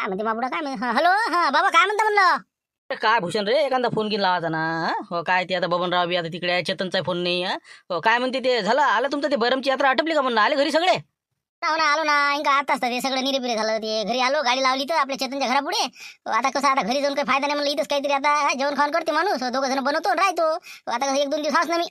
काय म्हणते बाबुडा, काय म्हणते? हॅलो, हा बाबा, काय म्हणता म्हणलं? काय भूषण रे, एखादा फोन घेऊन लावायचा ना. हो काय ते आता बबनराव बी आता तिकडे आहे, चेतनचा फोन नाही. हो काय म्हणते ते, झालं आलं तुमचं ते बरमची यात्रा आटपली का म्हणलं, आले घरी सगळे? हो ना, आलो ना. इंका आता असतं ते सगळं निरेपिरे झालं. ते घरी आलो, गाडी लावली तर आपल्या चेतनच्या घरापुढे. आता कसं, आता घरी जाऊन काही फायदा नाही म्हणलं, इथंच काहीतरी आता जेवण खाऊन करते माणूस, दोघं जण बनवतो आणि राहतो. आता कसं 1-2 दिवस ना मी.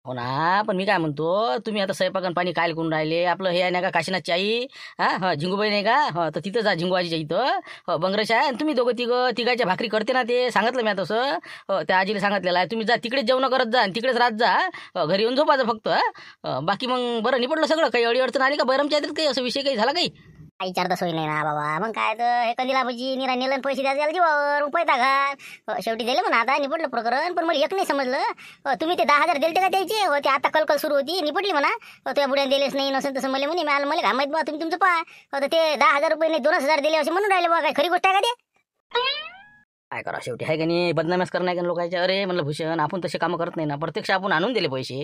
हो ना, पण मी काय म्हणतो, तुम्ही आता स्वयंपाक आणि पाणी काय करून राहिले? आपलं हे आहे ना का काशीनाथची आई, हा झिंगूबाई नाही का? हो तर तिथं जा, झिंगूबाजीच्या इथं. हो बंगरेश आहे, आणि तुम्ही दोघं तिघाच्या भाकरी करते ना, ते सांगितलं मी तसं. हो त्या आजीला सांगितलेलं आहे, तुम्ही जा तिकडेच जेवण करत जा आणि तिकडेच राहत जा. घरी येऊन झोपायचं फक्त. बाकी मग बरं निपटलं सगळं, काही अडचण आली का बरमच्या यात्रेत? काही असं विषय काही झाला काही? काही विचारता सोय नाही ना बाबा. मग काय तर हे कंदीला भजी निरा नेलं, पैसे द्यायला जीवावर पैसा घाल. शेवटी दिले म्हणा, आता निपटलं प्रकरण. पण मला एक नाही समजलं, तुम्ही ते 10,000 दिले का द्यायचे? हो ते आता कलकल सुरू होती, निपटली म्हणा. तुझ्या बुड्याने दिलेच नाही, नसेल तसं मला म्हणे. मला काय माहित बा, तुम्ही तुमचं पहा. तर ते 10,000 रुपये नाही 2,000 दिले असे म्हणून राहिले बा. काय खरी गोष्ट आहे का ते? काय करा शेवटी, आहे का नाही, बदनाम्यास करणं आहे का लोकांच्या? अरे म्हणलं भूषण, आपण तसे कामं करत नाही ना, प्रत्यक्ष आपण आणून दिले पैसे.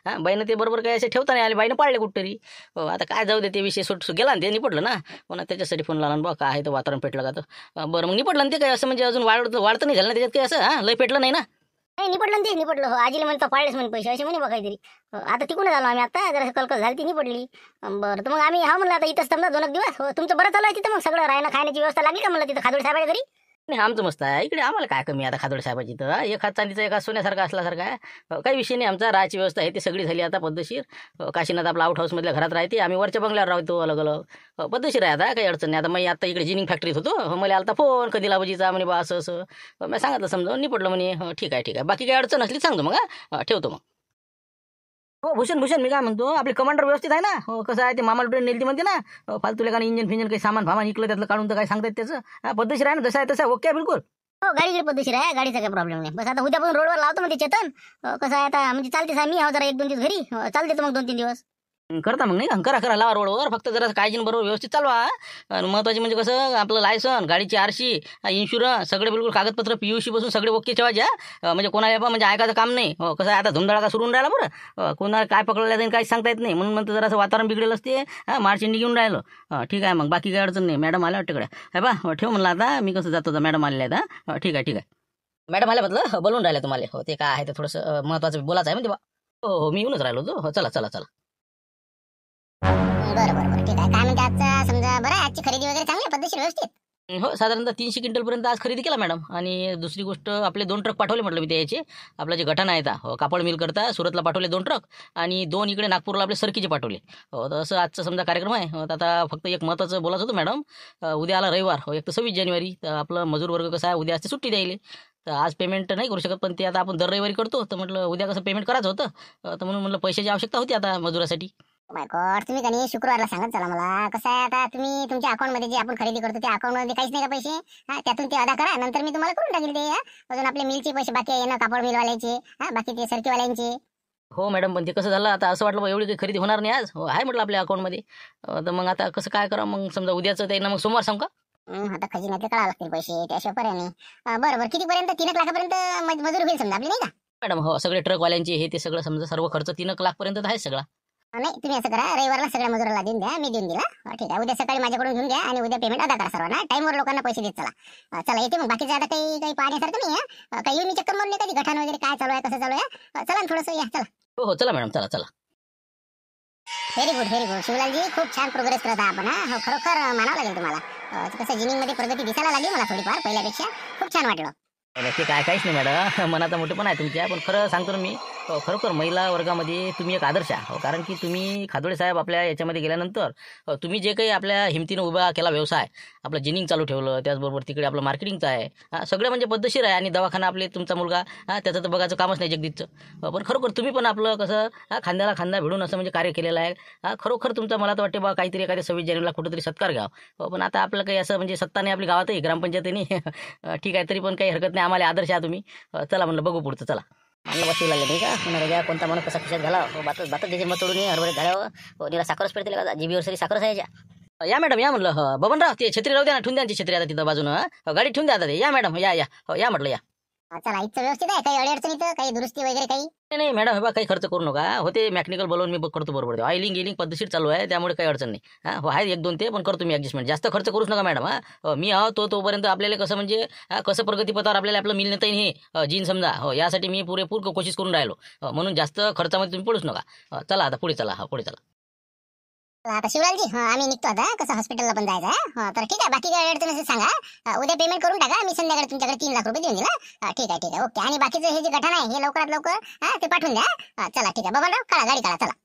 हां बाईनं ते बरोबर काय असे ठेवता नाही आले, बाईनं पाळले कुठतरी. हो आता काय जाऊ दे, ते विषय सुट गेला ना, ते निपटलं ना. हो ना, त्याच्यासाठी फोन लावला ना बा, काय आहे तर वातावरण पेटलं का तर. बरं मग निपटलं ना ते, काय असं म्हणजे अजून वाढतं नाही झालं ना त्याच्यात काही असं? हां लय पेटलं नाही ना? नाही निपटलं ना ते, निपटलं. हो आजीला म्हणतो पाळलेच म्हणे पैसे असे म्हणे बा काहीतरी. आता तिकडून झालो आम्ही, आता जरा कलकल झाली ती निपटली. बरं तर मग आम्ही हा म्हणलं आता इथंच थांबला 2 दिवस. हो तुमचं बरं चालू आहे तिथं, मग सगळं राहणं खाण्याची व्यवस्था लागली का म्हणलं तिथं खादोड साहेबाच्या घरी? नाही आमचं मस्त आहे इकडे, आम्हाला काय कमी आता खादोड साहेबाची तर. एक हात चांदीचा, एक हात सोन्यासारखा असल्यासारखा आहे. काही विषय नाही आमचा. राहायची व्यवस्था आहे ती सगळी झाली आता पद्धतशीर. काशीनाथ आपला आउट हाऊसमधल्या घरात राहते, आम्ही वरच्या बंगल्यावर राहतो अलग अलग. पद्धतशीर आहे आता, काही अडचण नाही. आता मी आता इकडे जिनिंग फॅक्टरीत होतो. मला आलता फोन कधी लावजीचा, म्हणे बा असं असं. मी सांगितलं समजावून, निपटलं म्हणे. ठीक आहे ठीक आहे, बाकी काही अडचण असली सांगतो मग. ठेवतो मग. हो भूषण मी काय म्हणतो, आपले कमांडर व्यवस्थित आहे ना? हो कसं आहे ते, मामाला ट्रेन नेली म्हणते ना. फालतूला का इंजन फिंजन काही सामान फामान इकलं त्यातलं काढून, तर काय सांगतात त्याचं. पद्धतशीर आहे ना, जसं आहे तसं ओके आहे बिलकुल. हो गाडी पद्धतशीर आहे, गाडीचा काही प्रॉब्लेम नाही. बस आता उद्यापासून रोडवर लावतो म्हणजे चेतन. कसं आहे आता, म्हणजे चालतेच मी. हो जरा 1-2 दिवस घरी. चालते तर मग 2-3 दिवस. करता मग नाही का, करा लावा रोडवर, फक्त जरा काळजी बरोबर व्यवस्थित चालवा. आणि महत्वाचे म्हणजे कसं, आपलं लायसन, गाडीची आरशी, इन्शुरन्स सगळे बिलकुल कागदपत्र पीयूसी बसून सगळे ओके ठेवायचे. म्हणजे कोणाला म्हणजे ऐकायचं काम नाही. हो कसं आहे आता धुमधडाका सुरू राहिला बरं. कोणाला काय पकडलं जाईल काही सांगता येत नाही, म्हणून म्हणतं जरासं वातावरण बिघडेल असते. मार्च इंडी घेऊन राहिलं. ठीक आहे मग, बाकी काही अडचण नाही. मॅडम आल्या वाटतं आहे बा, ठेव म्हणलं आता. मी कसं जातो, मॅडम आलेल्या आहेत. ठीक आहे मॅडम आल्या बदलं बोलून राहिलं तुम्हाला. हो ते काय आहे ते थोडंसं महत्वाचं बोलायचं आहे म्हणजे बा. हो मी येऊनच राहिलो होतो. हो चला. बरं ठीक आहे. काय म्हणते आजचा, समजा बरं आजची खरेदी वगैरे चांगली पद्धतशीर व्यवस्थित? हो साधारणतः 300 क्विंटलपर्यंत आज खरेदी केला मॅडम. आणि दुसरी गोष्ट, आपले 2 ट्रक पाठवले म्हटलं मी त्याचे. आपलं जे गठाण आहे कापड मिल करता सुरतला पाठवले 2 ट्रक, आणि 2 इकडे नागपूरला आपले सरकीचे पाठवले. हो तर असं आजचा समजा कार्यक्रम आहे. हो तर आता फक्त एक महत्त्वाचं बोलायचं होतं मॅडम. उद्या आला रविवार, हो एक तर 26 जानेवारी. तर आपलं मजूर वर्ग कसं आहे, उद्या असते सुट्टी द्यायला. तर आज पेमेंट नाही करू शकत, पण ते आता आपण दर रविवारी करतो. तर म्हटलं उद्या कसं पेमेंट करायचं होतं. तर म्हणून म्हटलं पैशाची आवश्यकता होती आता मजुरासाठी. माय गॉड, तुम्ही का नाही शुक्रवारला सांगत चला मला. कसं आहे आता, तुम्ही तुमच्या अकाउंटमध्ये जे आपण खरेदी करतो त्या अकाउंटमध्ये काहीच नाही का पैसे? त्यातून ते अदा करा, नंतर मी तुम्हाला करून टाकेल ते. अजून आपले मिलचे पैसे बाकी आहे ना, कापड मिलवाल्याचे, बाकी ते सरकीवाल्यांचे. हो मॅडम, पण ते कसं झालं आता, असं वाटलं बा एवढी काही खरेदी होणार नाही आज. हो आहे म्हटलं आपल्या अकाउंटमध्ये. तर मग आता कसं काय करा मग, समजा उद्याचं ते ना, मग सोमवार सांग का? आता खजिन्यातले काढावं लागतील पैसे, त्याशिवाय पर्याय नाही. बरं कितीपर्यंत? 3 लाखापर्यंत मजूर होईल समजा आपली, नाही का? मॅडम हो सगळे ट्रकवाल्यांचे हे ते सगळं समजा सर्व खर्च 3 लाखपर्यंत आहे सगळा. नाही तुम्ही असं करा, रविवारला सगळ्या मजुराला देऊन द्या, मी देऊन दिला. ठीक आहे, उद्या सकाळी माझ्याकडून घेऊन घ्या आणि उद्या पेमेंट अदा करा सर्वांना. टाईमवर लोकांना पैसे देत चला. चला येते मग. बाकीचं आता काही पाहण्यासारखं नाही आहे. काही येऊन मी चक्कर मारून कधी गठाण वगैरे काय चालू आहे, कसं चालू आहे. चला थोडंसं या, चला. हो चला मॅडम, चला. व्हेरी गुड शिवलालजी, खूप छान प्रोग्रेस करत आहात आपण. हो खरोखर मानावं लागेल तुम्हाला. कसं जिनिंगमध्ये प्रगती दिसायला लागली मला थोडीफार पहिल्यापेक्षा. खूप छान वाटलं. नक्की काहीच नाही मॅडम, मनाचा मोठेपणा आहे तुमच्या. पण खरं सांगतो ना मी, खरोखर महिला वर्गामध्ये तुम्ही एक आदर्श आहे. कारण की तुम्ही खादोडे साहेब आपल्या याच्यामध्ये गेल्यानंतर तुम्ही जे काही आपल्या हिमतीनं उभा केला व्यवसाय, आपलं जिनिंग चालू ठेवलं, त्याचबरोबर तिकडे आपलं मार्केटिंगचं आहे. सगळं म्हणजे पद्धतशीर आहे. आणि दवाखाना आपले तुमचा मुलगा, त्याचं तर बघायचं कामच नाही जगदीशचं. पण खरोखर तुम्ही पण आपलं कसं खांद्याला खांदा भिडून असं म्हणजे कार्य केलेलं आहे. खरोखर तुमचं मला तर वाटते बा, काहीतरी एखाद्या 26 जानेवारीला कुठेतरी सत्कार घ्यावं. पण आता आपलं काही असं म्हणजे सत्ता नाही आपली गावातही, ग्रामपंचायतीने. ठीक आहे, तरी पण काही हरकत नाही, आम्हाला आदर्श आहे तुम्ही. चला म्हणलं बघू पुढचं, चला. आणि वाशी लागले नाही का, पुन्हा घ्या कोणता माणूस कसा खिशात घाला. बातच त्याचे मत तोडून हरभरे घालावं. निरा साखरच पडते का, जीबीवर सरी साखरच यायच्या. या मॅडम या म्हणलं. बबनराव ते छत्री राहू द्या ना, ठेवून द्या ती छत्री आता तिथं बाजूनं. गाडी ठेवून द्या आता ते. या मॅडम, या म्हटलं या. चला इथं व्यवस्थित आहे, काही अडचणी तर काही दुरुस्ती वगैरे काही? नाही मॅडम, हे बा काही खर्च करू नका. होते मेकॅनिकल बोलवून मी करतो बरोबर. ऑइलिंग गिलिंग पद्धतशीर चालू आहे, त्यामुळे काही अडचण नाही. हां, हो आहे 1-2 ते, पण करतो मी ॲडजस्टमेंट. जास्त खर्च करूच नका मॅडम. मी आहो तोपर्यंत आपल्याला कसं म्हणजे कसं प्रगतीपथावर आपल्याला आपलं मिळणं येईल हे जीन समजा. हो, यासाठी मी पुरेपूर कोशिश करून राहिलो. म्हणून जास्त खर्चामध्ये तुम्ही पडूच नका. चला आता पुढे चला. पुढे चला. आता शिवलालजी, आम्ही निघतो आता, कसं हॉस्पिटलला पण जायचं आहे. तर ठीक आहे, बाकी काय अडचण असेल सांगा. उद्या पेमेंट करून टाका, मी संध्याकाळी तुमच्याकडे 3 लाख रुपये देऊन देईल. ठीक आहे ओके. आणि बाकीचं हे जे गठाण आहे हे लवकरात लवकर ते पाठवून द्या. चला ठीक आहे बाबाराव, काढा गाडी काढा चला.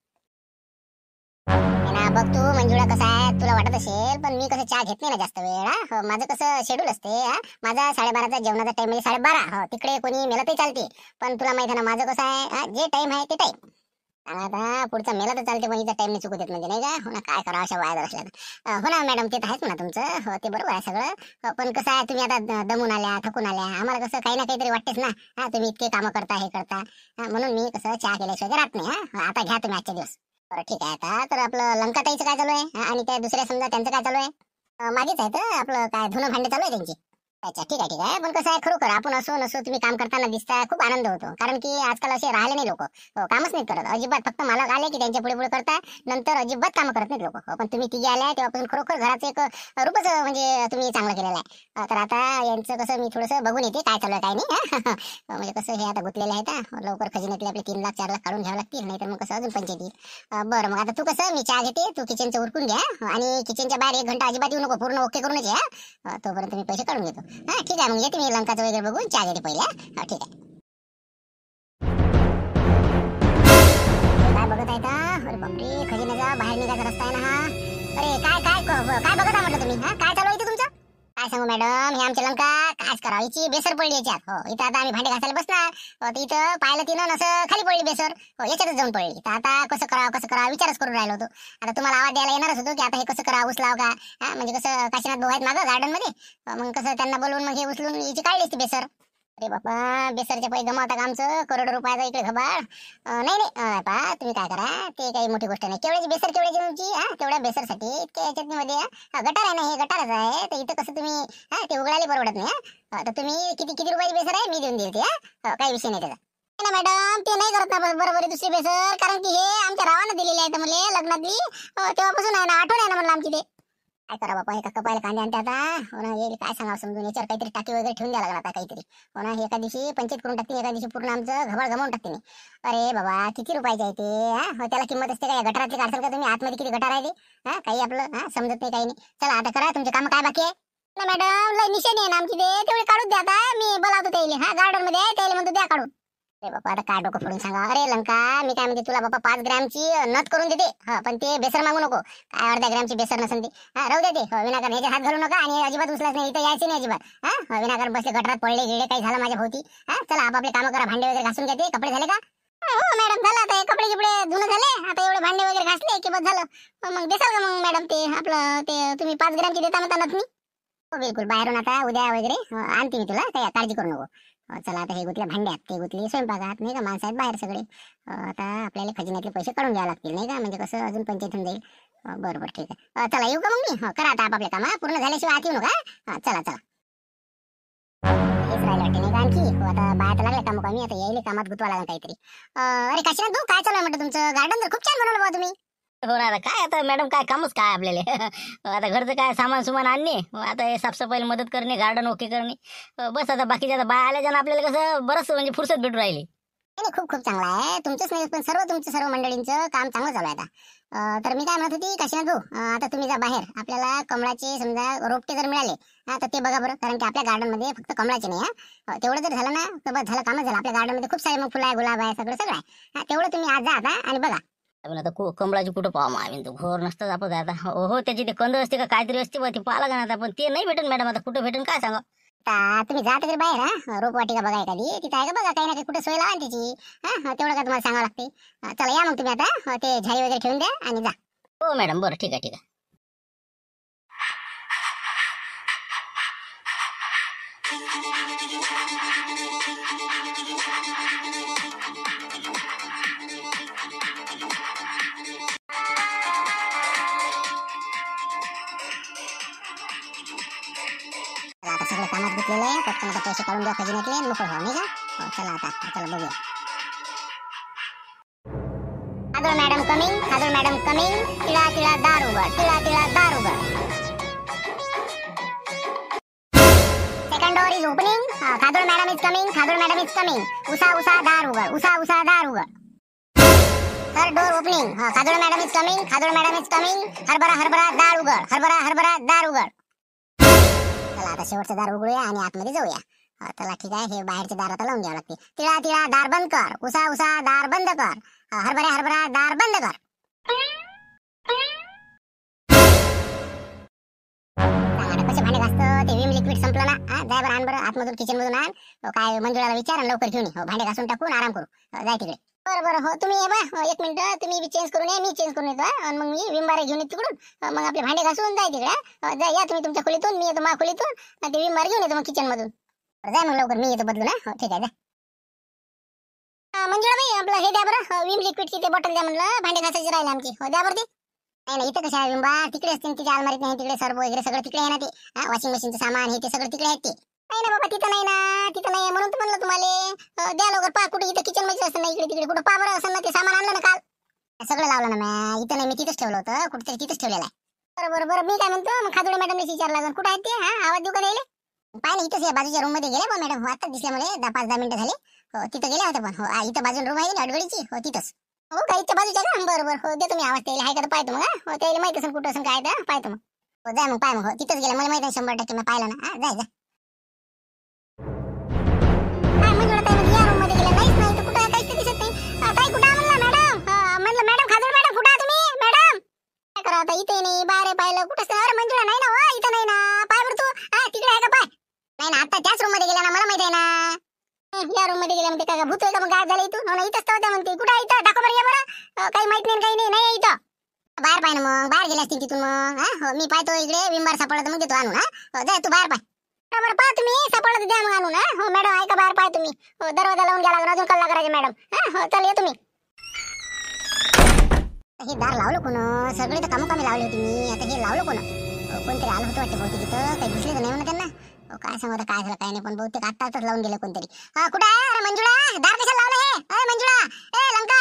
बघ तू मंजुळा, कसं आहे तुला वाटत असेल, पण मी कसं चहा घेत नाही ना जास्त वेळ. माझं कसं शेड्यूल असते. माझा 12:30चा जेवणाचा टाइम म्हणजे 12:30. तिकडे कोणी मेला तरी चालते, पण तुला माहिती आहे ना माझं कसं आहे, जे टाइम आहे ते टाइम. आता पुढचा मेला तर चालते, पण इथं टाइम नाही चुकू देत म्हणजे नाही का. हो ना, काय करावं अशा वाया असल्या. हो ना मॅडम, ते तर आहेच म्हणा तुमचं. हो, ते बरोबर आहे सगळं. पण कसं आहे, तुम्ही आता दमून आल्या, थकून आल्या, आम्हाला कसं काही ना काहीतरी वाटतेच ना. तुम्ही इतके कामं करता, हे करता. म्हणून मी कसं चहा केल्याशिवाय राहत नाही. आता घ्या तुम्ही आजच्या दिवस. बरं ठीक आहे. आता तर आपलं लंकाताईचं काय चालू आहे, आणि त्या दुसऱ्या समजा त्यांचं काय चालू आहे? मागेच आहे तर आपलं काय धुणं भांडे चालू आहे त्यांची. अच्छा ठीक आहे. पण कसं आहे, खरोखर आपण असो नसो तुम्ही काम करताना दिसता, खूप आनंद होतो. कारण की आजकाल असे राहिले नाही लोक. कामच नाही करत अजिबात. फक्त मालक आले की त्यांच्या पुढे पुढे करता, नंतर अजिबात कामं करत नाहीत लोक. पण तुम्ही तिघे आल्या तेव्हापासून खरोखर घराचं एक रूपच म्हणजे तुम्ही चांगलं केलेलं आहे. तर आता यांचं कसं मी थोडंसं बघून येते काय चालू आहे काय नाही. म्हणजे कसं हे आता गुंतलेले आहेत. लवकर खजिन्यातले आपले 3 लाख 4 लाख काढून घ्यावं लागतील, नाही तर मग कसं अजून पंचायत येईल. बरं मग आता तू कसं, मी चहा घेते, तू किचनचं उरकून घ्या, आणि किचनच्या बाहेर 1 घंटा अजिबात येऊ नको, पूर्ण ओके करूनच या. तोपर्यंत मी पैसे काढून घेतो. ठीक आहे, मग येते मी लंकाचं वगैरे बघून, चहा घेते पहिल्या. ठीक आहे. काय बघत आहे का? अरे बापरे, खजिन्याचा बाहेर निघायचा रस्ता आहे ना हा. अरे काय काय काय बघत आहे म्हटलं तुम्ही? काय चालू आहे इथे तुमचं? काय सांगू मॅडम, हे आमची लंका कायच करावं, हिची बेसर पडली याच्यात. हो, इथं आता आम्ही भांडे घासायला बसणार. तर इथं पाहिलं तिनं असं खाली पडली बेसर. हो, याच्यातच जाऊन पडली. तर आता कसं करावं विचारच करून राहिलो होतो. आता तुम्हाला आवाज द्यायला येणारच होतो की आता हे कसं करावं, उचलाव का. म्हणजे कसं काशीनाथ भाऊ आहेत मागं गार्डन मध्ये, मग कसं त्यांना बोलवून मग हे उचलून हिची काढली असती बेसर. अरे बाबा, बेसरचे पैसे गमावता का आमचं? करोड रुपयाचा इकडे घबाड. नाही पा, तुम्ही काय करा, ते काही मोठी गोष्ट नाही. केवढ्याची बेसर, केवढ्याची तुमची? तेवढ्या बेसरसाठी इतक्या चटणीमध्ये गटार आहे ना, हे गटारच आहे. तर इथं कसं तुम्ही ते उघडायला परवडत नाही. तर तुम्ही किती रुपयाची बेसर आहे मी देऊन देते. काही विषय नाही त्याचा. मॅडम ते नाही करत ना बरोबर दुसरी बेसर, कारण की हे आमच्या रावानं दिलेली आहे मला लग्नातली. तेव्हापासून आहे ना, आठवण आहे ना म्हणलं आमची ते. काय करा बापा, हे कपायला कांदे आणते आता. हो ना, येईल काय सांगावं समजून, याच्यावर काहीतरी टाकी वगैरे ठेवून द्यायला लागला आता काहीतरी. हो ना, एका दिवशी पंचायत करून टाकते, एका दिवशी पूर्ण आमचं घबाड गमावून टाकते मी. अरे बाबा, किती रुपयाचे आहे ते? हो, त्याला किंमत असते काय? गटारातली काढसाल का तुम्ही? आतमध्ये किती गटार आहे ते? काही आपलं समजत नाही, काही नाही. चला आता करा तुमचे काम, काय बाकी आहे ना मॅडम? लय निशाणी आहे ना आमची ते, तेवढे काढून द्या. आता मी बोलावतो त्याला, गार्डन मध्ये आहे त्याला म्हणतो द्या काढून. अरे बापा, आता काय डोकं फोडून सांगा. अरे लंका, मी काय म्हणते तुला बापा, 5 ग्रॅमची नथ करून देते. पण ते बेसर मागू नको. काय अर्ध्या ग्रॅमची बेसर नसेल ते. राहू देते. विनाकारण ह्याच्यात हात घालू नका, आणि अजिबात उचलाच नाही, इथं यायचं नाही अजिबात. विनाकारण बसले गटरात पडले गिळे काही झालं माझ्या भोवती. चला आपापले कामं करा, भांडे वगैरे घासून घेते. कपडे झाले का? हो मॅडम, झालं. आता कपडे गिपडे धुणं झाले, आता एवढे भांडे वगैरे घासले की बस झालं. मग देसाल का मग मॅडम ते आपलं ते तुम्ही 5 ग्रॅमची देता म्हणता नथ मी? हो बिलकुल, बाहेरून आता उद्या वगैरे आणते मी तुला, काही काळजी करू नको. चला आता हे गुतल्या भांड्यात, ते गुतली स्वयंपाकात, नाही का, माणसं आहेत बाहेर सगळे. आता आपल्याला खजिन्यातले पैसे काढून घ्यावे लागतील, नाही का, म्हणजे कसं अजून पंचायत होऊन जाईल. बरोबर ठीक आहे. चला येऊ का मग मी? करा आता आपापले काम, पूर्ण झाल्याशिवाय आत येऊ नका. चला हेच राहिलं वाटते नाही का आणखी. आता बाहेर लागले काम कमी, आता यायले कामात गुतवा लागेल काहीतरी. अरे काशीनाथ भाऊ, काय चालू आहे म्हटलं तुमचं? गार्डन तर खूप छान बनवलं बा तुम्ही. हो ना, आता काय, आता मॅडम काय कामच काय आपल्याला. आता घरचं काय सामान सुमान आणणे, आता हे साफसफाईला मदत करणे, गार्डन ओके करणे. बस आता बाकीच्या आता बाया आल्या जाणं आपल्याला कसं बरंच म्हणजे फुरसत भेटू राहिली. नाही, खूप खूप चांगला आहे. तुमचंच नाही पण तुमचं सर्व मंडळींचं काम चांगलं चालू आहे आता. तर मी काय म्हणत होती काशीनाथ भाऊ, आता तुम्ही जा बाहेर, आपल्याला कमळाचे समजा रोपटे जर मिळाले तर ते बघा बरं, कारण की आपल्या गार्डन मध्ये फक्त कमळाचे नाही. तेवढं जर झालं ना तर बस झालं, कामच झालं. आपल्या गार्डन मध्ये खूप सारे मग फुलं आहे, गुलाब आहे, सगळं आहे. तेवढं तुम्ही आज जा आता आणि बघा. पण आता कमळाची कुठं पाहा मग आम्ही, तो घोर नसतं आपण आता. हो, त्याची ते कंद असते का काहीतरी असते बा, ती पाहा लागणार आता. पण ते नाही भेटेल मॅडम, आता कुठं भेटेल काय सांगा. तुम्ही जा तरी बाहेर, रोपवाटिका बघा एखादी, तिथे आहे का बघा, काही ना काही कुठे सोय लावा ना तिची. तेवढं काय तुम्हाला सांगावं लागते. चला या मग तुम्ही आता, ते झाडी वगैरे ठेवून द्या आणि जा. हो मॅडम, बरं ठीक आहे. आता सगळं कामात घेतलेलं आहे. पटकन आता पैसे काढून द्या खजिन्यातले आणि मोकळं व्हा, नाही का? चला आता चला बघूया. Khadol madam coming, Khadol madam coming. तिळा तिळा दार उघड, तिळा तिळा दार उघड. Second door is opening. Khadol madam is coming, Khadol madam is coming. उसा उसा दार उघड, उसा उसा दार उघड. Third door opening. Khadol madam is coming, Khadol madam is coming. हरभरा हरभरा दार उघड, हरभरा हरभरा दार उघड. चला आता शेवटचं दार उघडूया आणि आतमध्ये जाऊया. चला ठीक आहे, हे बाहेरचे दार आता लावून द्यावं लागते. तिळा तिळा दार बंद कर, उसा उसा दार बंद कर. हरभरा हरभरा दार बंद कर. कसे भांडे घासतं ते विम लिक्विड संपलं ना. जाय बरं आण बरं आतमधून किचन मधून आण. काय मंजुळाला विचार आणि लवकर घेऊन ये. भांडे घासून टाकून आराम करू. जाय तिकडे. बरं बरं हो तुम्ही ये बा. एक मिनिट तुम्ही बी चेंज करून या, मी चेंज करून येतो. आणि मग मी विम बारे घेऊन येतो तिकडून. मग आपले भांडे घासून जाय तिकडे. जा या तुम्ही तुमच्या खोलीतून, मी येतो माझ्या खोलीतून. ते विम बार घेऊन येतो मग किचन मधून. जाय मग लवकर, मी येतो बदलून. ठीक आहे जा. मंजुळाबाई आपलं हे द्या बरं, विम लिक्विडची ते बॉटल द्या म्हणलं. भांडे घासायची राहिले आमची. हो द्या बरं ते. नाही नाही इथं कशा विम बार तिकडे असते तिच्या अलमारीत नाही. तिकडे सर्व वगैरे सगळं तिकडे आहे ना ते. वॉशिंग मशीनचं सामान हे ते सगळं तिकडे आहे ते. नाही ना बाबा तिथं नाही ना, तिथं नाही म्हणून तर म्हणलं तुम्हाला. द्या लवकर. पा कुठे इथं किचन मध्ये असतं ना, इकडे तिकडे कुठं पा बरं असं ना. ते सामान आणलं ना काल, सगळं लावलं ना मी. इथं नाही, मी तिथंच ठेवलं होतं. कुठेतरी तिथंच ठेवलेलं आहे. बरं बरं बरं मी काय म्हणतो, मग खादोळे मॅडमने विचारलं लागेल कुठं आहेत ते. आवाज देऊ का द्यायला? पाय ना इथंच या बाजूच्या रूम मध्ये गेले बा मॅडम. हो आता दिसल्या मला 5-10 मिनिटं झाले. हो तिथं गेल्या होत्या पण. हो इथं बाजूला रूम आहे ना अडगडीची. हो तिथंच. हो का इथं बाजूच्या का? बरं बरं हो देतो मी आवाज. त्याला आहे का तर पाहतो मग. हो त्याला माहिती असेल कुठं असेल काय तर पाहतो मग. हो जाय मग पाय मग. हो तिथंच गेला मला माहिती आहे 100% मी पाहिलं ना. जाय जाय. काय मंजुळा ताई म्हणजे या रूम मध्ये गेल्या नाहीच नाही तर कुठं काहीच दिसत नाही. ताई कुठं म्हणलं मॅडम? म्हणलं मॅडम खादोळ मॅडम कुठं आहात तुम्ही मॅडम? काय करा आता इथे नाही बाहेर पाहिलं कुठंच नाही. अरे मंजुळा नाही ना. हो इथं नाही ना. पाय बरं तू. तिकडे आहे का पाय? नाही ना आता त्याच रूम मध्ये गेल्या ना, मला माहिती आहे ना. या रूम मध्ये गेल्या म्हणते काय भूत आहे का मग गायब झालं इथून? हो ना इथंच तर होत्या म्हणते. कुठं आहे इथं? दाखव बरं या बरं. काही माहित नाही काही नाही. नाही इथं बाहेर पाय ना मग. बाहेर गेले असतील तिथून मग. हो मी पाहतो इकडे विंबार सापडला तर मग देतो आणून. हो जाय तू बाहेर पाय. बरोबर पहा तुम्ही सापडलं तर द्या मग आणून. हो मॅडम ऐका बाहेर पाय तुम्ही. हो दरवाजा लावून घ्या लागला अजून कल्ला करायचे मॅडम. हो चल या तुम्ही. हे दार लावलं कोण? सगळे तर कामोकामी लावले होते मी. आता हे लावलं कोण? कोणतरी आलं होतं वाटतं बहुतेक इथं. काही दिसले तर नाही म्हणा त्यांना. काय सांगू आता काय झालं काय नाही पण बहुतेक आत्ताच लावून गेले कोणतरी. कुठं आहे? अरे मंजुळा दार कशाला लावलं हे? अरे मंजुळा ए लंका.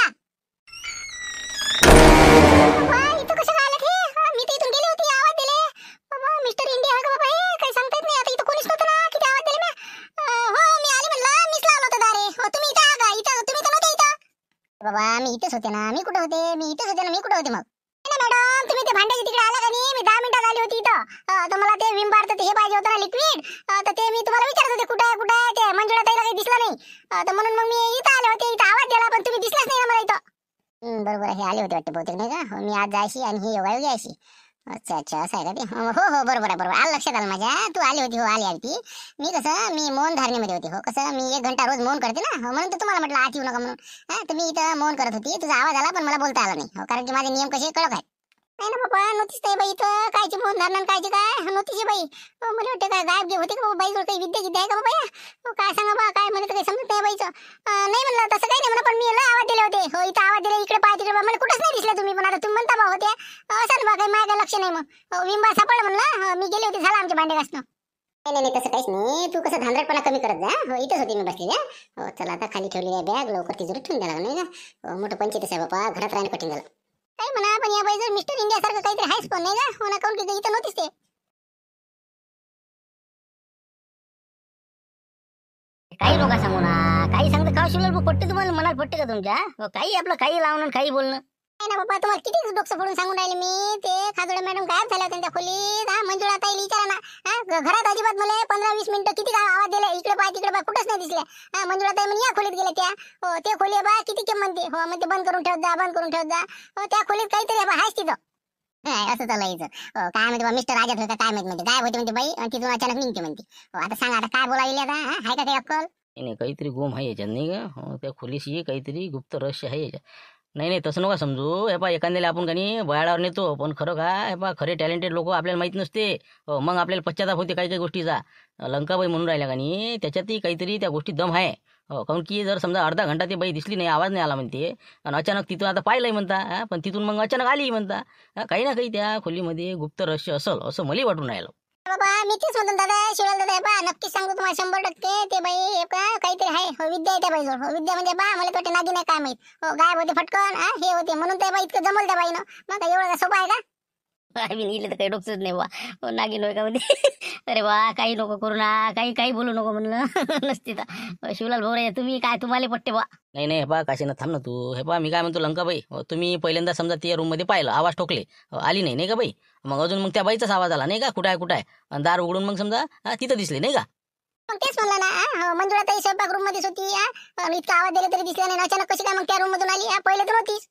इथं कसं आलं हे? मी तर इथून गेली होती आवाज दिले. बाबा मिस्टर इंडिया आहे का बाबा हे? काही सांगता येत नाही. आता इथं कोणीच नव्हतं ना. किती आवाज दिले मी. हो मी आली म्हणलं मीच लावलं होतं दारे. हो तुम्ही इथं आहा का? इथं तुम्ही तर नव्हते इथं. बाबा मी इथेच होते ना. मी कुठे होते? मी इथेच होते ना. मी कुठे होते मग? मॅडम तुम्ही ते भांड्याची तिकडे आला का नाही? मी 10 मिनिटात आली होती इथं. तर मला ते विम बार तर हे पाहिजे होतं ना लिक्विड. तर ते मी तुम्हाला विचारत होते कुठे आहे कुठे आहे. ते मंजुळा ताईला काही दिसलं नाही. तर म्हणून मग मी इथं आले होते. इथं आवाज दिला पण तुम्ही दिसलाच नाही ना मला इथं. बरोबर हे आले होते वाटते बहुतेक नाही का? मी आज जायची आणि ही योगायोगी यायची. अच्छा अच्छा असं आहे का ते? हो हो बरोबर आहे बरोबर. आलं लक्षात आलं माझ्या. तू आली होती. हो आली ती. मी कसं मी मौन धारणेमध्ये होते. हो कसं मी 1 घंटा रोज मौन करते ना. हो म्हणून तर तुम्हाला म्हटलं आत येऊ नका म्हणून. तर मी इथं मौन करत होती. तुझा आवाज आला पण मला बोलता आला नाही. हो कारण की माझे नियम कसे कडक आहेत. नाही ना बाबा नोटीस आहे बाई इथं. कायची मौन धारण कायची काय नोटीस बाई. मला वाटतं काय गायब होते का बाई जोड काही विद्या गिद्या आहे का बाबा? काय सांगा बा काय म्हणत काही समजत नाही बाईचं. नाही म्हणलं तसं काही नाही म्हणा पण मी लय आवाज दिले होते. हो इथं आवाज दिले इकडे पाय तिकडे मला कुठंच नाही दिसलं तुम्ही. पण आता तुम्ही म्हणता बा होते असं बा काही माझ्या लक्ष नाही. मग विंबा सापडलं म्हणलं. मी गेले होते झालं आमचे भांडे घासणं. नाही नाही तसं काहीच नाही. तू कसं धांदरपणा कमी करत जा. हो इथंच होती मी बसलेली. हो चला आता खाली ठेवलेली आहे बॅग लवकर तिजोरीत ठेवून द्यायला नाही का? मोठं पंचायत आहे बाबा. घरात राहणं कठीण झालं. काही म्हणा पण या बाई जर मिस्टर इंडिया सारखं काहीतरी हायच पण नाही का? हो ना काऊन की इथं नव्हतीच ते. काही लोक सांगू ना काही सांगतं का शिवलाल पट्टे तुम्हाला मनात पट्टे का तुमच्या? काही आपलं काही लावणं काही बोलणं नाही ना बाबा. तुम्हाला किती डोकं फोडून सांगून राहिले मी. ते खादोळे मॅडम गायब झाल्या होत्या त्या खोलीत. मंजुळा ताईला विचारा ना. घरात अजिबात मला 15-20 मिनिटं किती आवाज दिले इकडे पाय तिकडे पाय कुठंच नाही दिसल्या. मंजुळा ताई म्हणे या खोलीत गेल्या त्या. हो ते खोली बा किती म्हणते. हो मग ते बंद करून ठेवत जा बंद करून ठेवत जा. हो त्या खोलीत काहीतरी हायच तिथं. असं चालायचं. काय म्हणते बा मिस्टर राजात होता काय माहित म्हणते गायब होते म्हणते बाई आणि तिथून अचानक निघते म्हणते. हो आता सांगा आता काय बोलायला आता हाय का काही अक्कल? नाही काहीतरी गोम आहे याच्यात नाही का? त्या खोलीशी काहीतरी गुप्त रहस्य आहे याच्यात. नाही नाही तसं नका समजू. हे पा एखाद्याला आपण काही बयाडावर नेतो पण खरं काय हे पा खरे टॅलेंटेड लोक आपल्याला माहीत नसते. मग आपल्याला पश्चाताप होते काही काही गोष्टीचा. लंकाबाई म्हणून राहिल्या का नाही त्याच्यातही काहीतरी त्या गोष्टीत दम आहे. काऊन की जर समजा अर्धा घंटा ती बाई दिसली नाही आवाज नाही आला म्हणते आणि अचानक तिथून आता पाहिलंय म्हणता. पण तिथून मग अचानक आली म्हणता. काही ना काही त्या खोलीमध्ये गुप्त रहस्य असल असं मला वाटून राहिलं. बाबा मी तेच म्हणतो दादा, शिवाल दादा बा नक्कीच सांगतो तुम्हाला 100% ते बाई हे का काहीतरी आहे. हो विद्या आहे त्या बाईजवळ. हो विद्या म्हणजे बा मला वाटतं नागिन आहे काय माहित. हो गायब होते फटकन हे होते म्हणून त्या बाई इतकं जमल त्या बाईनं. मग काय एवढं सोपं आहे का? मी इले तर काही डोकंच नाही बा. हो नागिन होय का म्हणजे अरे वा काही नको करू ना, काही बोलू नको म्हणलं नसती तर. शिवलाल भाऊ रे तुम्ही काय तुम्हाला पट्टे बा. नाही नाही हे पहा काशीनं थांब ना तू. हे पहा मी काय म्हणतो लंकाबाई, तुम्ही पहिल्यांदा समजा त्या रूममध्ये पाहिलं, आवाज ठोकले, आली नाही का बाई. मग अजून मग त्या बाईचाच आवाज आला नाही का, कुठं आहे आणि दार उघडून मग समजा तिथं दिसली नाही का. मग तेच म्हणलं ना, मंजुळाताई स्वयंपाक रूम मध्येच होती. इतका आवाज दिला तरी दिसला नाही. अचानक कशी काय मग त्या रूम मधून आली? पहिले तर नव्हतीच.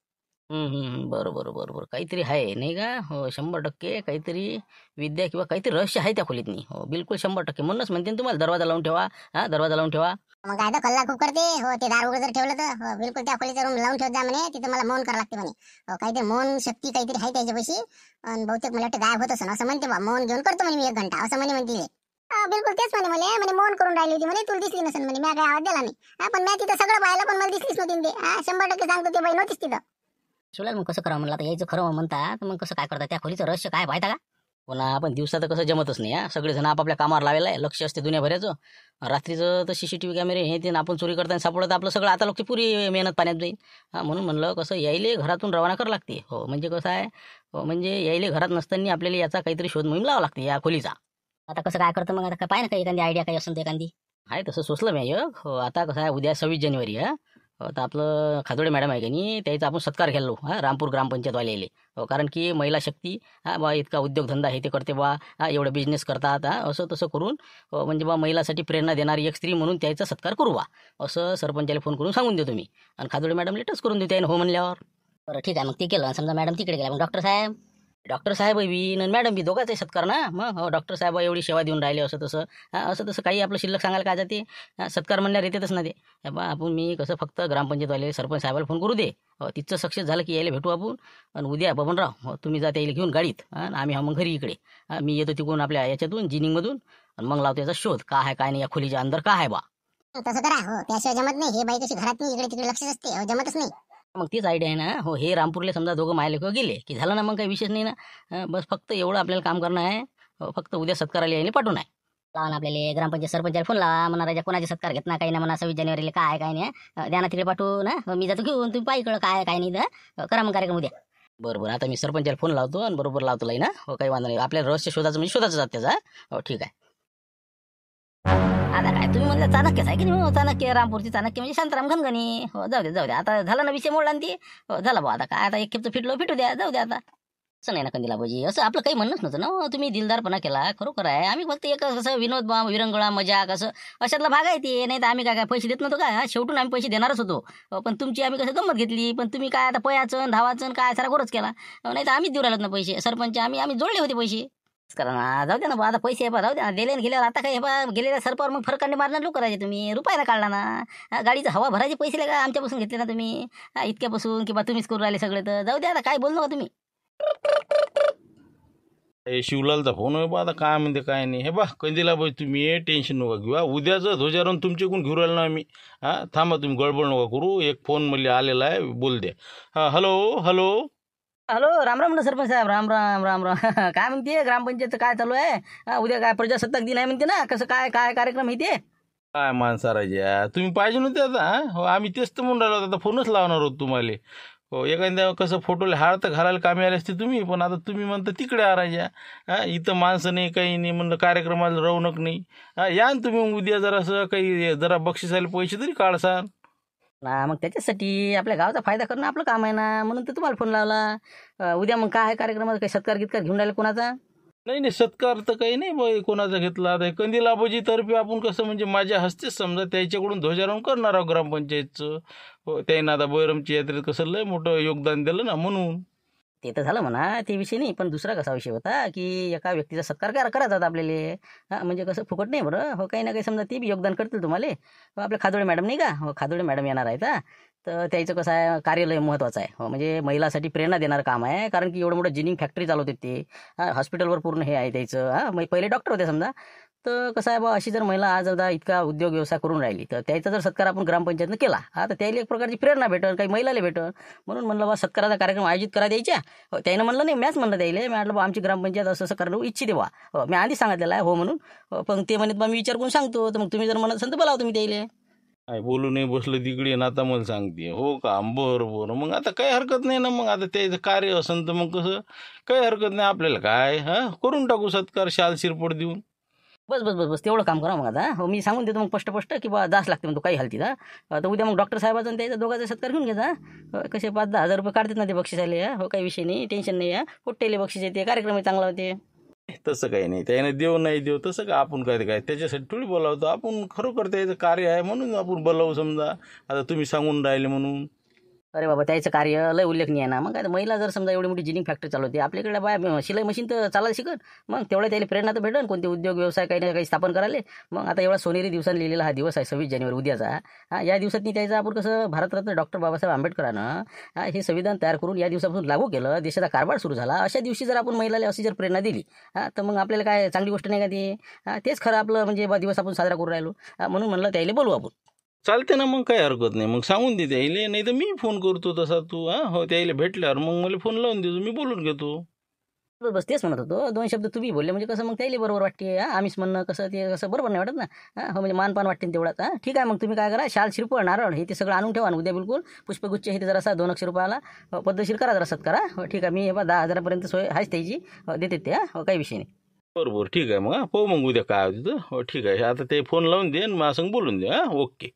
बरोबर काहीतरी आहे नाही का. हो 100% काहीतरी विद्या किंवा काहीतरी रहस्य आहे त्या खोलीतनी. हो बिलकुल 100%. म्हणूनच म्हणते ना तुम्हाला दरवाजा लावून ठेवा. दरवाजा लावून ठेवा. मग काय तर कल्ला खूप करते. हो ते दार उघडं जर ठेवलं तर बिलकुल त्या खोलीचा रूम लावून ठेवत जा म्हणे. तिथे मला मौन करावं लागते म्हणे. काहीतरी मौन शक्ती काहीतरी आहे त्याच्यापाशी. आणि बहुतेक मला वाटतं गायब होत असं असं म्हणते बा. मौन घेऊन करतो म्हणे मी 1 घंटा असं म्हणते. बिलकुल तेच म्हणे मौन करून राहिली होती म्हणे. तुला दिसली नसेल म्हणे. मी काय आवाज दिला नाही. पण मी तिथं सगळं पाहिलं पण मला दिसलीच नव्हती ते. 100% सांगतो ते बाई नव्हतीच तिथं. शिवलाल मग कसं करावं म्हणलं आता, यायचं खरं म्हणतात मग कसं काय करतात, त्या खोलीचं रहस्य काय माहिती का. पुन्हा आपण दिवसात कसं जमतच नाही. सगळेजण आपापल्या कामावर लावायला आहे, लक्ष असते दुनियाभराचं. रात्रीचं तर CCTV कॅमेरे हे ते आपण चोरी करताना सापडत आपलं सगळं आता लोकची पुरी मेहनत पाण्यात जाईल. म्हणून म्हणलं कसं यायले घरातून रवाना करावं लागते. हो म्हणजे कसं आहे, म्हणजे यायले घरात नसताना आपल्याला याचा काहीतरी शोध मोहीम लावा लागते या खोलीचा. आता कसं काय करतं मग? आता काय पाय ना काही एखादी आयडिया काही असेल तर एखादी. आहे तसं सोचलं मी हो. आता कसं आहे, उद्या 26 जानेवारी आता आपलं खादोडे मॅडम आहे का नाही, त्याचा आपण सत्कार केलो रामपूर ग्रामपंचायतवाले यायले. कारण की महिला शक्ती बा इतका उद्योगधंदा हे ते करते बा, एवढं बिझनेस करतात असं तसं करून म्हणजे बा महिलासाठी प्रेरणा देणारी एक स्त्री म्हणून त्याचा सत्कार करू बा असं सरपंचाला फोन करून सांगून देतो मी. आणि खादोडे मॅडम लेटच करून देते हो म्हणल्यावर. बरं ठीक आहे मग ते केलं. समजा मॅडम तिकडे गेला, मग डॉक्टर साहेब बी आणि मॅडम बी दोघांचे सत्कार ना. मग हो डॉक्टर साहेब एवढी सेवा देऊन राहिले असं तसं काही आपलं शिल्लक सांगायला काय जाते. सत्कार म्हणल्यावर येतेच ना ते. बा आपण मी कसं फक्त ग्रामपंचायतवाले सरपंच साहेबाला फोन करू दे. तिथचं सक्सेस झालं की यायला भेटू आपण. आणि उद्या बबनराव तुम्ही जा त्याला घेऊन गाडीत आणि आम्ही मग घरी इकडे. मी येतो तिकडून आपल्या याच्यातून जिनिंगमधून आणि मग लावतो याचा शोध काय आहे काय नाही या खोलीच्या अंदर काय आहे बा. तसं करा. हो त्याशिवाय जमत नाही. हे बाई कशी घरात नाही, इकडे तिकडे लक्षच असते. जमतच नाही. मग तीच आयडिया आहे ना. हो हे रामपूरला समजा दोघं मायलेक गेले की झालं ना, मग काही विशेष नाही ना. बस फक्त एवढं आपल्याला काम करणं आहे. फक्त उद्या सत्काराला यायला पाठवून आहे. लावा ना आपल्याला ग्रामपंचायत सरपंचाला फोन लावा. म्हणा राजा कोणाचे सत्कार घेत ना काही ना, म्हणा 26 जानेवारीला काय काय नाही द्या ना तिकडे पाठवू ना. मी जातो घेऊन, तुम्ही पाहिजे इकडं काय काय नाही करा मग कार्यक्रम उद्या. बरोबर आता मी सरपंचाला फोन लावतो आणि बरोबर लावतो लाई ना. हो काही वांधा नाही. आपल्याला रहस्य शोधायचं म्हणजे शोधायचं जात त्याचा. हो ठीक आहे. आता काय तुम्ही म्हणलं चाणक्यच आहे की नाही. चाणक्य रामपूरची चाणक्य म्हणजे शांताराम घनघणी. हो जाऊ दे आता झालं ना विषय मोडला ती. हो झाला बा आता काय, आता एक खेपचं फिटू द्या जाऊ द्या आता. असं नाही ना कंदिला भाऊजी, असं आपलं काही म्हणणंच नव्हतं ना. तुम्ही दिलदारपणा केला खरोखर आहे. आम्ही फक्त एक कसं विनोद बा विरंगुळा मजाक असं अशातला भाग आहे ते. नाही तर आम्ही काय पैसे देत नव्हतो का. शेवटून आम्ही पैसे देणारच होतो. पण तुमची आम्ही कसं गंमत घेतली. पण तुम्ही काय आता पयाचं धावाचं काय सारा गोरच केला. नाही तर आम्हीच देऊ राहिलो ना पैसे. सरपंच आम्ही जोडले होते पैसे. करा ना जाऊ द्या ना बा. आता पैसे आहे बा जाऊ द्या. दिले गेल्यावर आता काय बा गेलेल्या सरपावर मग फरकांनी मारणार लोक करायचे. तुम्ही रुपयाला काढला ना. गाडीचं हवा भरायचे पैसे का आमच्यापासून घेतले ना तुम्ही इतक्यापासून किंवा तुम्हीच करू राहिले सगळे. तर जाऊ द्या आता काय बोलू नका तुम्ही. शिवलालचा फोन आहे बा. आता काय म्हणते काय नाही. हे बा कंदिला बाई तुम्ही टेन्शन नका घेऊ. उद्याचं ध्वजारोहण तुमच्याकडून घेऊन राहिलं ना आम्ही. थांबा तुम्ही गडबड नका करू. एक फोन मला आलेला आहे बोल द्या. Hello hello hello Ram Ram ना सरपंच साहेब. राम राम राम राम काय म्हणते ग्रामपंचायतचं काय चालू आहे. उद्या काय प्रजासत्ताक दिन आहे म्हणते ना. कसं काय काय कार्यक्रम आहे ते. काय माणसाराजा तुम्ही पाहिजे नव्हते आता. हो आम्ही तेच तर म्हणून राहिलो. आता फोनच लावणार होतो तुम्हाला. हो एखाद्या कसं फोटोला हार तर घालायला कामी आले असते तुम्ही. पण आता तुम्ही म्हणता तिकडे आ राजा. इथं माणसं नाही काही नाही म्हणलं कार्यक्रमाला रौनक नाही. या ना तुम्ही उद्या जरासं काही जरा बक्षिसायला पैसे तरी काढसाल ना. मग त्याच्यासाठी आपल्या गावाचा फायदा करणं आपलं काम आहे ना. म्हणून तर तुम्हाला फोन लावला. उद्या मग काय कार्यक्रमात काही सत्कार गित्कार घेऊन राहिले कोणाचा. नाही सत्कार तर काही नाही बाई कोणाचा घेतला. आता कंदील आबाजीतर्फे आपण कसं म्हणजे माझ्या हस्तेच समजा त्याच्याकडून ध्वजारोहण करणार आहोत ग्रामपंचायतचं. हो त्यानं आता बैरमची यात्रेत कसं लय मोठं योगदान दिलं ना म्हणून. ते तर झालं म्हणा ते विषय नाही. पण दुसरा कसा विषय होता की एका व्यक्तीचा सत्कार करायचा होता आपल्याला. म्हणजे कसं फुकट नाही बरं. हो काही ना काही समजा ते बी योगदान करतील तुम्हाला. आपल्या खादोडे मॅडम नाही का. हो खादोडे मॅडम येणार आहेत. तर त्याचं कसं आहे कार्यालय महत्त्वाचं आहे. हो म्हणजे महिलासाठी प्रेरणा देणारं काम आहे. कारण की एवढं मोठं जिनिंग फॅक्टरी चालवते ते. हॉस्पिटलवर पूर्ण हे आहे त्याचं. मग पहिले डॉक्टर होते समजा. तर कसं आहे बा, अशी जर महिला आज आता इतका उद्योग व्यवसाय करून राहिली तर त्याचा जर सत्कार आपण ग्रामपंचायतनं केला तर त्याला एक प्रकारची प्रेरणा भेटल, काही महिलाला भेटल. म्हणून म्हणलं बा सत्काराचा कार्यक्रम आयोजित करा द्यायच्या. त्यानं म्हणलं नाही, मॅच म्हणलं त्याला, मी म्हटलं बा आमची ग्रामपंचायत असं असं करणं इच्छिते बा. मी आधी सांगितलेलं आहे हो म्हणून. पण ते म्हणत बा मी विचार करून सांगतो. तर मग तुम्ही जर म्हणत असाल तर बोलावं तुम्ही त्याला. काय बोलू नाही बसलं तिकडे आणि आता मला सांगते हो का, बरं बरं, मग आता काही हरकत नाही ना. मग आता त्याचं कार्य असेल तर मग कसं काही हरकत नाही आपल्याला, काय करून टाकू सत्कार शाल शिरपट देऊन. बस बस बस बस तेवढं काम करा मग आता. हो मी सांगून देतो मग स्पष्ट की बा जास लागते म्हणतो काही हालतीत. तर उद्या मग डॉक्टर साहेबाचा आणि त्याचा दोघांचा सत्कार घेऊन घ्यायचा. कसे 5-10 हजार रुपये काढतात ना ते बक्षिसाले. हो काही विषय नाही, टेन्शन नाही. कुठेले बक्षीस येते, कार्यक्रम चांगला होते. तसं काही नाही, त्याने देव नाही देव तसं का आपण काय त्याच्यासाठी थोडी बोलावतो आपण, खरोखर त्याचं कार्य आहे म्हणून आपण बोलावू. समजा आता तुम्ही सांगून राहिले म्हणून. अरे बाबा त्याचं कार्य लय उल्लेखनीय आहे ना. मग काय महिला जर समजा एवढी मोठी जिनिंग फॅक्टरी चालवते आपल्याकडे, बाय शिलाई मशीन तर चालायला शिकत. मग तेवढ्या त्याला प्रेरणा तर भेटेल कोणते उद्योग व्यवसाय काही ना काही स्थापन करायला. मग आता एवढा सोनेरी दिवसांनी लिहिलेला हा दिवस आहे 26 जानेवारी उद्याचा. या दिवसात त्याचं आपण कसं भारतरत्न डॉक्टर बाबासाहेब आंबेडकरांनं हे संविधान तयार करून या दिवसापासून लागू केलं, देशाचा कारभार सुरू झाला. अशा दिवशी जर आपण महिलाला अशी जर प्रेरणा दिली तर मग आपल्याला काय चांगली गोष्ट नाही का ती. तेच खरं आपलं म्हणजे दिवस आपण साजरा करून राहिलो. म्हणून म्हणलं त्याला बोलू आपण. चालते ना, मग काही हरकत नाही. मग सांगून दे त्याला, नाही तर मी फोन करतो तसा तू. हो त्याला भेटल्यावर मग मला फोन लावून देतो, मी बोलून घेतो. बस बस तेच म्हणत होतो. 2 शब्द तुम्ही बोलले म्हणजे कसं मग त्याला बरोबर वाटते. आम्हीच म्हणणं कसं ते कसं बरोबर नाही वाटत ना. हो म्हणजे मानपान वाटते तेवढाच. ठीक आहे मग तुम्ही काय करा, शाल शिरपळ नारळ हे ते सगळं आणून ठेवा ना उद्या. बिलकुल पुष्पगुच्छ हे ते जरासा 2 अक्षर रुपयाला पद्धतशीर करा, जरा सत्कारा. हो ठीक आहे, मी 10 हजारापर्यंत सोय आहेच त्याची. देते ते. हो काही विषय नाही. बरोबर ठीक आहे मग. पाहू मग उद्या काय होतं. हो ठीक आहे, आता ते फोन लावून दे आणि मला संग बोलून दे. ओके.